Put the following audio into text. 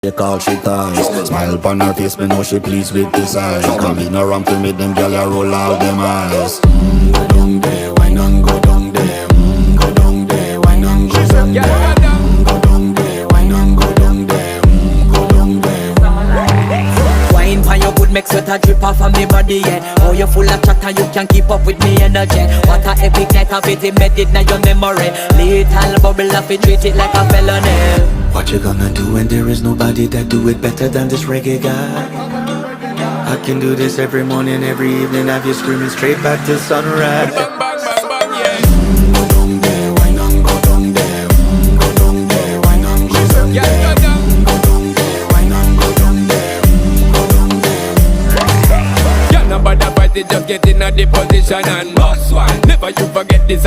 They call she ties. Smile upon her face, me know she pleased with this eyes. Come in around to me, them gyal a roll out them eyes. Go down there, why not go down there? Go down there, why not go down there? Go down there, why not go down there? Go down there. Wine pan your good, make sweat a drip off of me body, yeah. Oh, you full of chatter, you can keep up with me energy. What a epic night of it, embedded in your memory. Little bubble of it, treat it like a felony. What you gonna do when there is nobody that do it better than this reggae guy? I can do this every morning, every evening, have you screaming straight back to sunrise. Bang, bang, bang, bang, yeah. Go down there, why not go down there? Go down there, why not go down there? Yeah, go down. Go down there, why not go down there? Go down there. Yeah, nobody fight it, just get in a the position and boss one. Never you forget this.